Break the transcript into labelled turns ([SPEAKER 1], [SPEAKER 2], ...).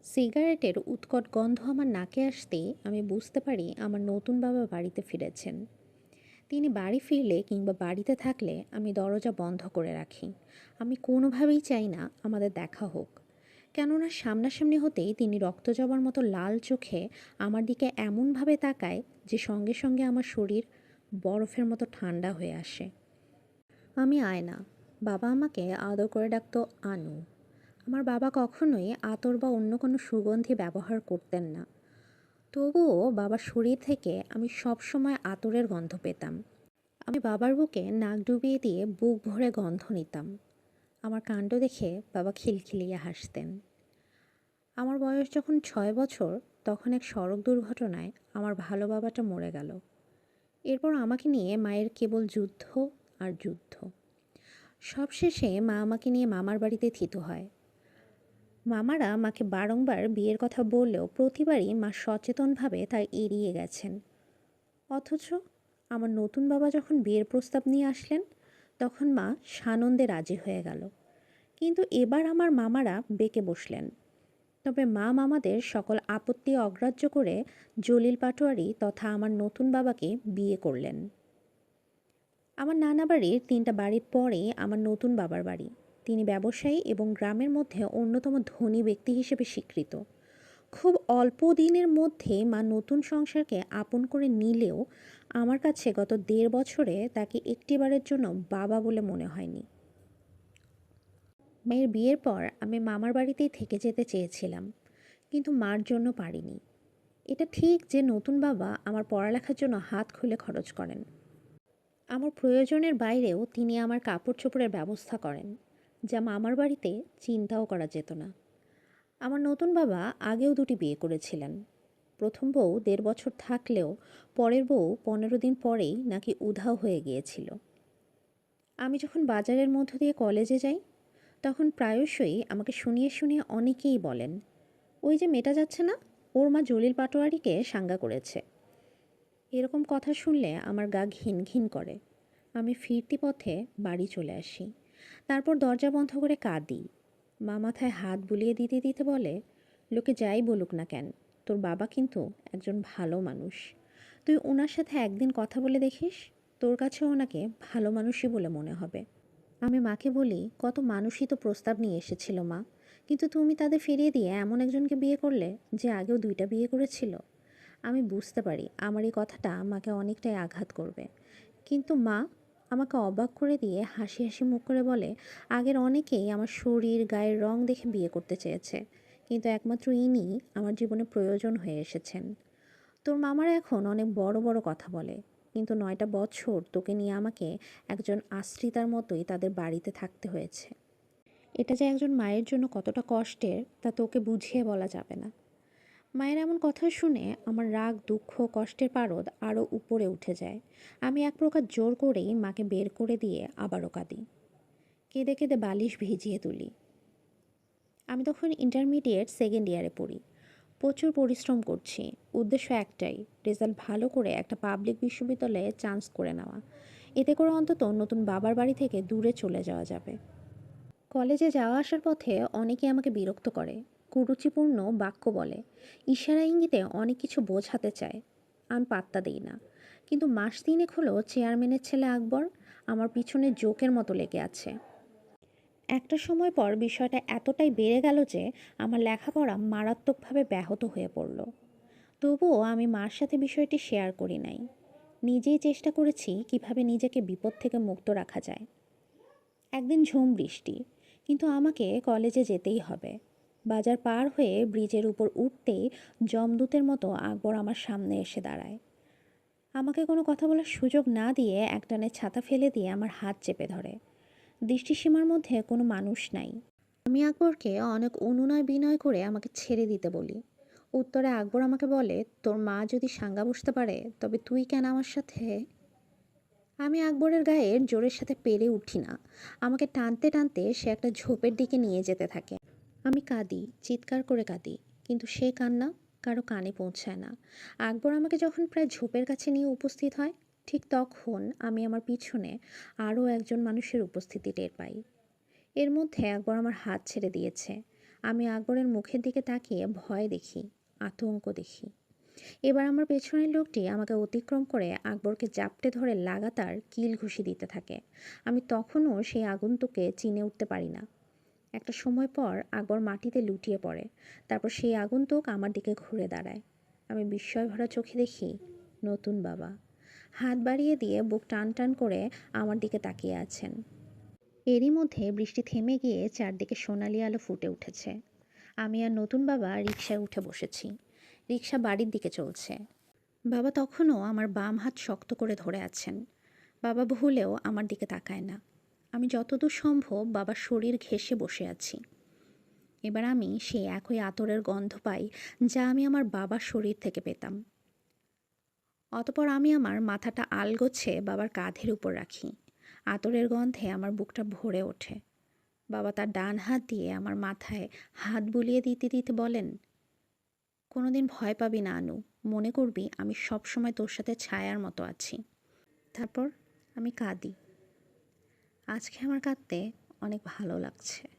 [SPEAKER 1] সিগারেটের উৎকট গন্ধ আমার নাকে আসতেই আমি বুঝতে পারি আমার নতুন বাবা বাড়িতে ফিরেছেন। তিনি বাড়ি ফিরলে কিংবা বাড়িতে থাকলে আমি দরজা বন্ধ করে রাখি। আমি কোনোভাবেই চাই না আমাদের দেখা হোক। কেননা সামনাসামনি হতেই তিনি রক্ত জবার মতো লাল চোখে আমার দিকে এমনভাবে তাকায় যে সঙ্গে সঙ্গে আমার শরীর বরফের মতো ঠান্ডা হয়ে আসে। আমি আয়না। বাবা আমাকে আদর করে ডাকতো আনু। আমার বাবা কখনোই আতর বা অন্য কোনো সুগন্ধি ব্যবহার করতেন না। তবুও বাবার শরীর থেকে আমি সবসময় আতরের গন্ধ পেতাম। আমি বাবার বুকে নাক ডুবিয়ে দিয়ে বুক ভরে গন্ধ নিতাম। আমার কাণ্ড দেখে বাবা খিলখিলিয়ে হাসতেন। আমার বয়স যখন 6 বছর, তখন এক সড়ক দুর্ঘটনায় আমার ভালো বাবাটা মরে গেল। এরপর আমাকে নিয়ে মায়ের কেবল যুদ্ধ আর যুদ্ধ। সবশেষে মা আমাকে নিয়ে মামার বাড়িতে থিত হয়। মামারা মাকে বারংবার বিয়ের কথা বললেও প্রতিবারই মা সচেতনভাবে তা এড়িয়ে গেছেন। অথচ আমার নতুন বাবা যখন বিয়ের প্রস্তাব নিয়ে আসলেন, তখন মা সানন্দে রাজি হয়ে গেল। কিন্তু এবার আমার মামারা বেঁকে বসলেন। তবে মা মামাদের সকল আপত্তি অগ্রাহ্য করে জলিল পাটোয়ারি তথা আমার নতুন বাবাকে বিয়ে করলেন। আমার নানা বাড়ির 3টা বাড়ির পরে আমার নতুন বাবার বাড়ি। তিনি ব্যবসায়ী এবং গ্রামের মধ্যে অন্যতম ধনী ব্যক্তি হিসেবে স্বীকৃত। খুব অল্প দিনের মধ্যে মা নতুন সংসারকে আপন করে নিলেও আমার কাছে গত 1.5 বছরে তাকে একটিবারের জন্য বাবা বলে মনে হয়নি। মেয়ের বিয়ের পর আমি মামার বাড়িতেই থেকে যেতে চেয়েছিলাম, কিন্তু মার জন্য পারিনি। এটা ঠিক যে নতুন বাবা আমার পড়ালেখার জন্য হাত খুলে খরচ করেন। আমার প্রয়োজনের বাইরেও তিনি আমার কাপড় চোপড়ের ব্যবস্থা করেন, যা মামার বাড়িতে চিন্তাও করা যেত না। আমার নতুন বাবা আগেও 2টি বিয়ে করেছিলেন। প্রথম বউ 1.5 বছর থাকলেও পরের বউ 15 দিন পরেই নাকি উধাও হয়ে গিয়েছিল। আমি যখন বাজারের মধ্য দিয়ে কলেজে যাই, তখন প্রায়শই আমাকে শুনিয়ে শুনিয়ে অনেকেই বলেন, ওই যে মেয়েটা যাচ্ছে না, ওর মা জলিল পাটোয়ারিকে সাঙ্গা করেছে। এরকম কথা শুনলে আমার গা ঘিন ঘিন করে। আমি ফিরতি পথে বাড়ি চলে আসি। তারপর দরজা বন্ধ করে কাঁদি। মা মাথায় হাত বুলিয়ে দিতে দিতে বলে, লোকে যাই বলুক না কেন, তোর বাবা কিন্তু একজন ভালো মানুষ। তুই ওনার সাথে একদিন কথা বলে দেখিস, তোর কাছে ওনাকে ভালো মানুষই বলে মনে হবে। আমি মাকে বলি, কত মানুষই তো প্রস্তাব নিয়ে এসেছিল মা, কিন্তু তুমি তাদের ফিরিয়ে দিয়ে এমন একজনকে বিয়ে করলে যে আগেও 2টা বিয়ে করেছিল। আমি বুঝতে পারি আমার এই কথাটা মাকে অনেকটাই আঘাত করবে, কিন্তু মা আমাকে অবাক করে দিয়ে হাসি হাসি মুখ করে বলে, আগের অনেকেই আমার শরীর গায়ের রং দেখে বিয়ে করতে চেয়েছে, কিন্তু একমাত্র ইনি আমার জীবনে প্রয়োজন হয়ে এসেছেন। তোর মামারা এখন অনেক বড় বড় কথা বলে, কিন্তু 9টা বছর তোকে নিয়ে আমাকে একজন আশ্রিতার মতোই তাদের বাড়িতে থাকতে হয়েছে। এটা যে একজন মায়ের জন্য কতটা কষ্টের তা তোকে বুঝিয়ে বলা যাবে না। মায়ের এমন কথা শুনে আমার রাগ, দুঃখ, কষ্টের পারদ আরও উপরে উঠে যায়। আমি এক প্রকার জোর করেই মাকে বের করে দিয়ে আবারও কাঁদি। কেঁদে কেঁদে বালিশ ভিজিয়ে তুলি। আমি তখন ইন্টারমিডিয়েট সেকেন্ড ইয়ারে পড়ি। প্রচুর পরিশ্রম করছি। উদ্দেশ্য একটাই, রেজাল্ট ভালো করে একটা পাবলিক বিশ্ববিদ্যালয়ে চান্স করে নেওয়া। এতে করে অন্তত নতুন বাবার বাড়ি থেকে দূরে চলে যাওয়া যাবে। কলেজে যাওয়া আসার পথে অনেকে আমাকে বিরক্ত করে, কুরুচিপূর্ণ বাক্য বলে, ইশারা ইঙ্গিতে অনেক কিছু বোঝাতে চায়। আমি পাত্তা দিই না। কিন্তু মাস 3 হলো চেয়ারম্যানের ছেলে আকবর আমার পিছনে জোকের মতো লেগে আছে। একটা সময় পর বিষয়টা এতটাই বেড়ে গেল যে আমার লেখাপড়া মারাত্মকভাবে ব্যাহত হয়ে পড়ল। তবুও আমি মার সাথে বিষয়টি শেয়ার করি নাই। নিজেই চেষ্টা করেছি কিভাবে নিজেকে বিপদ থেকে মুক্ত রাখা যায়। একদিন ঝুম বৃষ্টি, কিন্তু আমাকে কলেজে যেতেই হবে। বাজার পার হয়ে ব্রিজের উপর উঠতেই যমদূতের মতো আকবর আমার সামনে এসে দাঁড়ায়। আমাকে কোনো কথা বলার সুযোগ না দিয়ে একটানে ছাতা ফেলে দিয়ে আমার হাত চেপে ধরে। দৃষ্টিসীমার মধ্যে কোনো মানুষ নাই। আমি আকবরকে অনেক অনুনয় বিনয় করে আমাকে ছেড়ে দিতে বলি। উত্তরে আকবর আমাকে বলে, তোর মা যদি সাঙ্গা বসতে পারে তবে তুই কেন আমার সাথে? আমি আকবরের গায়ের জোরের সাথে পেরে উঠি না। আমাকে টানতে টানতে সে একটা ঝোপের দিকে নিয়ে যেতে থাকে। আমি কাঁদি, চিৎকার করে কাঁদি, কিন্তু সে কান্না কারো কানে পৌঁছায় না। আকবর আমাকে যখন প্রায় ঝোপের কাছে নিয়ে উপস্থিত হয়, ঠিক তখন আমি আমার পিছনে আরও একজন মানুষের উপস্থিতি টের পাই। এর মধ্যে আকবর আমার হাত ছেড়ে দিয়েছে। আমি আকবরের মুখের দিকে তাকিয়ে ভয় দেখি, আতঙ্ক দেখি। এবার আমার পেছনের লোকটি আমাকে অতিক্রম করে আকবরকে জাপটে ধরে লাগাতার কিল ঘুষি দিতে থাকে। আমি তখনও সেই আগন্তুককে চিনে উঠতে পারি না। একটা সময় পর আকবর মাটিতে লুটিয়ে পড়ে। তারপর সেই আগন্তুক আমার দিকে ঘুরে দাঁড়ায়। আমি বিস্ময় ভরা চোখে দেখি নতুন বাবা হাত বাড়িয়ে দিয়ে বুক টান টান করে আমার দিকে তাকিয়ে আছেন। এরই মধ্যে বৃষ্টি থেমে গিয়ে চারদিকে সোনালি আলো ফুটে উঠেছে। আমি আর নতুন বাবা রিকশায় উঠে বসেছি। রিকশা বাড়ির দিকে চলছে। বাবা তখনও আমার বাম হাত শক্ত করে ধরে আছেন। বাবা ভুলেও আমার দিকে তাকায় না। আমি যতদূর সম্ভব বাবার শরীর ঘেঁষে বসে আছি। এবার আমি সেই একই আতরের গন্ধ পাই, যা আমি আমার বাবার শরীর থেকে পেতাম। অতপর আমি আমার মাথাটা আলগোছে বাবার কাঁধের উপর রাখি। আতরের গন্ধে আমার বুকটা ভরে ওঠে। বাবা তার ডান হাত দিয়ে আমার মাথায় হাত বুলিয়ে দিতে দিতে বলেন, কোনোদিন ভয় পাবি না আনু, মনে করবি আমি সবসময় তোর সাথে ছায়ার মতো আছি। তারপর আমি কাঁদি। আজকে আমার কাঁদতে অনেক ভালো লাগছে।